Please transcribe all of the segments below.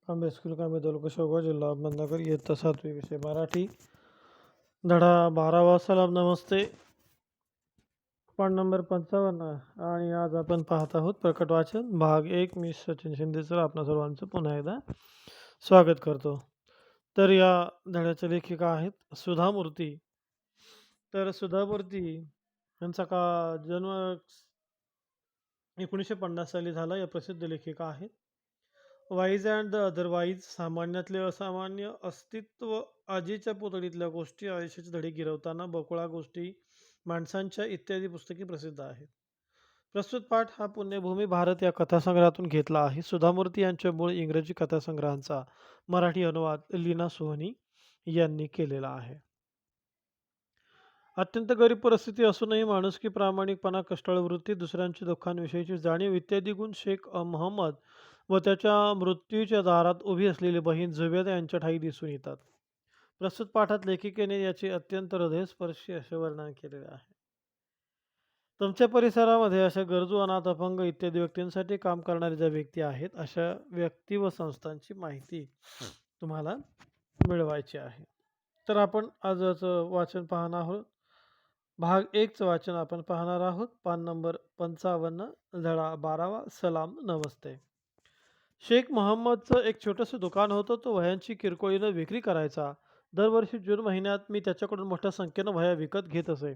आंबे स्कूल कामेदोल शेवगाव जिल्हा अहमदनगर इयत्ता 7वी विषय मराठी धडा 12वा. सलाम नमस्ते. पान नंबर 55. आणि आज आपण पाहत आहोत प्रकट वाचन भाग 1. मी सचिन शिंदे सर आपणा सर्वांचं पुन्हा एकदा स्वागत करतो. तर या धड्याच्या लेखिका आहेत सुधा मूर्ती. तर सुधा मूर्ती यांचा जन्म 1950 साली झाला. या प्रसिद्ध लेखिका आहेत. वाईज अँड द अदरवाईज, सामान्यातले असामान्य, अस्तित्व, आजीच्या पुतळीतल्या गोष्टी, आयुष्याचे धडे गिरवताना, बकुळा गोष्टी, माणसांच्या इत्यादी पुस्तके प्रसिद्ध आहेत. प्रस्तुत पाठ हा पुण्यभूमी भारत या कथासंग्रहातून घेतला आहे. सुधामूर्ती यांच्या मूळ इंग्रजी कथासंग्रहांचा मराठी अनुवाद लीना सोहनी यांनी केलेला आहे. अत्यंत गरीब परिस्थिती असूनही माणुसकी, प्रामाणिकपणा, कष्टाळू वृत्ती, दुसऱ्यांच्या दुःखांविषयीची जाणीव इत्यादी गुण शेख महम्मद व त्याच्या मृत्यूच्या दारात उभी असलेली बहीण जुबेदा यांच्या ठायी दिसून येतात. प्रस्तुत पाठात लेखिकेने याचे अत्यंत हृदयस्पर्शी असे वर्णन केलेले आहे. तुमच्या परिसरामध्ये अशा गरजू, अनाथ, अपंग इत्यादी व्यक्तींसाठी काम करणाऱ्या ज्या व्यक्ती आहेत, अशा व्यक्ती व संस्थांची माहिती तुम्हाला मिळवायची आहे. तर आपण आजचं वाचन पाहणार आहोत. भाग 1चं वाचन आपण पाहणार आहोत. पान नंबर 55, धडा 12वा. सलाम नमस्ते. शेख मोहम्मदचं एक छोटंसं दुकान होतं. तो वह्यांची किरकोळीनं विक्री करायचा. दरवर्षी जून महिन्यात मी त्याच्याकडून मोठ्या संख्येनं वह्या विकत घेत असे.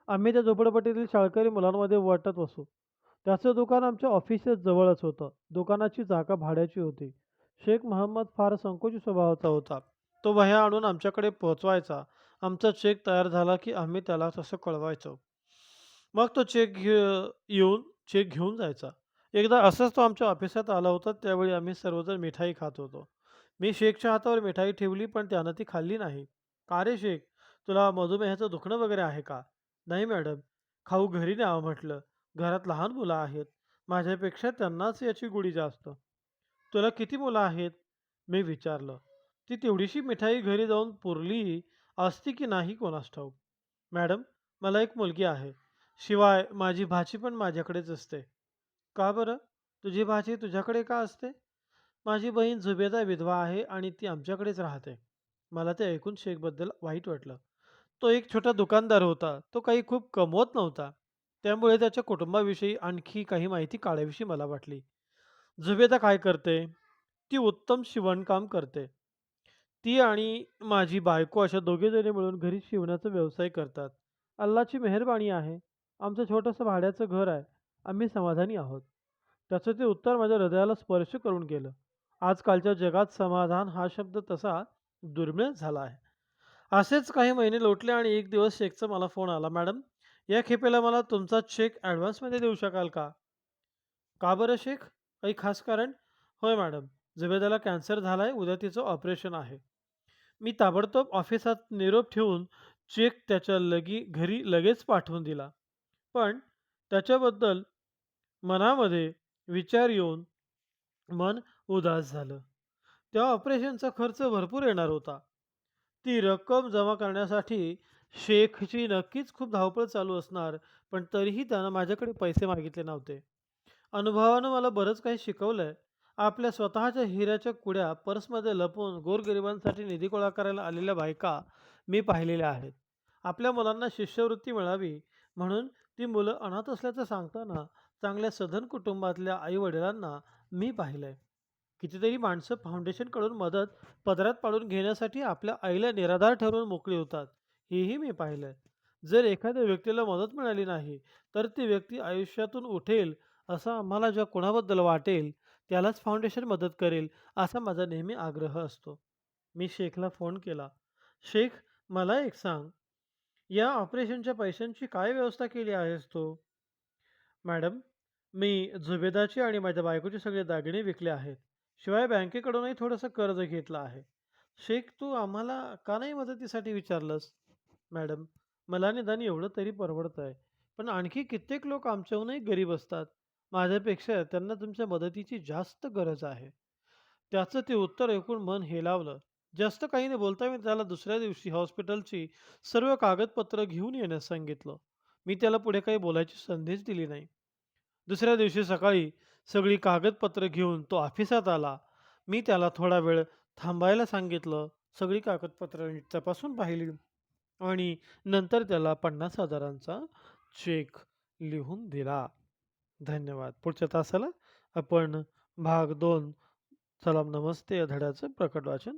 आम्ही त्या झोपडपट्टीतील शाळकरी मुलांमध्ये वाटत बसू. त्याचं दुकान आमच्या ऑफिसच्या जवळच होतं. दुकानाची जागा भाड्याची होती. शेख मोहम्मद फार संकोची स्वभावाचा होता. तो वह्या आणून आमच्याकडे पोहोचवायचा. आमचा चेक तयार झाला की आम्ही त्याला तसं कळवायचो. मग तो येऊन चेक घेऊन जायचा. एकदा असंच तो आमच्या ऑफिसात आला होता. त्यावेळी आम्ही सर्वजण मिठाई खात होतो. मी शेखच्या हातावर मिठाई ठेवली, पण त्यानं ती खाल्ली नाही. "का रे शेख, तुला मधुमेहाचं दुखणं वगैरे आहे का?" "नाही मॅडम." "खाऊ घरी न्यावं," म्हटलं. "घरात लहान मुलं आहेत. माझ्यापेक्षा त्यांनाच याची गोडी जास्त." "तुला किती मुलं आहेत?" मी विचारलं. "ती तेवढीशी मिठाई घरी जाऊन पुरली असती की नाही कोणास ठाऊक." "मॅडम, मला एक मुलगी आहे. शिवाय माझी भाची पण माझ्याकडेच असते." "का बरं? तुझी भाची तुझ्याकडे का असते?" "माझी बहीण जुबेदा विधवा आहे आणि ती आमच्याकडेच राहते." मला ते ऐकून शेखबद्दल वाईट वाटलं. तो एक छोटा दुकानदार होता. तो काही खूप कमवत नव्हता. त्यामुळे त्याच्या कुटुंबाविषयी आणखी काही माहिती काढावीशी मला वाटली. "जुबेदा काय करते?" "ती उत्तम शिवणकाम करते. ती आणि माझी बायको अशा दोघीजणी मिळून घरी शिवण्याचा व्यवसाय करतात. अल्लाची मेहरबानी आहे. आमचं छोटंसं भाड्याचं घर आहे. आम्ही समाधानी आहोत." त्याचं ते उत्तर माझ्या हृदयाला स्पर्श करून गेलं. आजकालच्या जगात समाधान हा शब्द तसा दुर्मिळ झाला आहे. असेच काही महिने लोटले आणि एक दिवस शेखचा मला फोन आला. "मॅडम, या खेपेला मला तुमचा चेक ॲडव्हान्समध्ये देऊ शकाल का?" "का बरं शेख? काही खास कारण?" "होय मॅडम, जुबेदाला कॅन्सर झालाय. उद्या तिचं ऑपरेशन आहे." मी ताबडतोब ऑफिसात निरोप ठेवून चेक त्याच्या घरी लगेच पाठवून दिला. पण त्याच्याबद्दल मनामध्ये विचार येऊन मन उदास झालं. त्या ऑपरेशनचा खर्च भरपूर येणार होता. ती रक्कम जमा करण्यासाठी शेखची नक्कीच खूप धावपळ चालू असणार, पण तरीही त्यानं माझ्याकडे पैसे मागितले नव्हते. अनुभवानं मला बरंच काही शिकवलंय. आपल्या स्वतःच्या हिऱ्याच्या कुड्या पर्समध्ये लपवून गोरगरिबांसाठी निधी गोळा करायला आलेल्या बायका मी पाहिलेल्या आहेत. आपल्या मुलांना शिष्यवृत्ती मिळावी म्हणून ती मुलं अनाथ असल्याचं सांगताना चांगल्या सधन कुटुंबातल्या आईवडिलांना मी पाहिलंय. कितीतरी माणसं फाउंडेशनकडून मदत पदरात पाडून घेण्यासाठी आपल्या आईला निराधार ठरवून मोकळी होतात. हेही मी पाहिलंय. जर एखाद्या व्यक्तीला मदत मिळाली नाही, तर ती व्यक्ती आयुष्यातून उठेल असं आम्हाला ज्या कोणाबद्दल वाटेल, त्यालाच फाउंडेशन मदत करेल, असा माझा नेहमी आग्रह असतो. मी शेखला फोन केला. "शेख, मला एक सांग, या ऑपरेशनच्या पैशांची काय व्यवस्था केली आहेस तू?" "मॅडम, मी जुबेदाची आणि माझ्या बायकोचे सगळे दागिने विकले आहेत. शिवाय बँकेकडूनही थोडंसं कर्ज घेतलं आहे." "शेख, तू आम्हाला का नाही मदतीसाठी विचारलंस?" "मॅडम, मला निदान एवढं तरी परवडतंय. पण आणखी कित्येक लोक आमच्याहूनही गरीब असतात. माझ्यापेक्षा त्यांना तुमच्या मदतीची जास्त गरज आहे." त्याचं ते उत्तर ऐकून मन हेलावलं. जास्त काही न बोलता मी त्याला दुसऱ्या दिवशी हॉस्पिटलची सर्व कागदपत्र घेऊन येण्यास सांगितलं. मी त्याला पुढे काही बोलायची संधीच दिली नाही. दुसऱ्या दिवशी सकाळी सगळी कागदपत्र घेऊन तो ऑफिसात आला. मी त्याला थोडा वेळ थांबायला सांगितलं. सगळी कागदपत्र नीट तपासून पाहिली आणि नंतर त्याला 50,000चा चेक लिहून दिला. धन्यवाद. पुढच्या तासाला आपण भाग 2 सलाम नमस्ते या धड्याचं प्रकट वाचन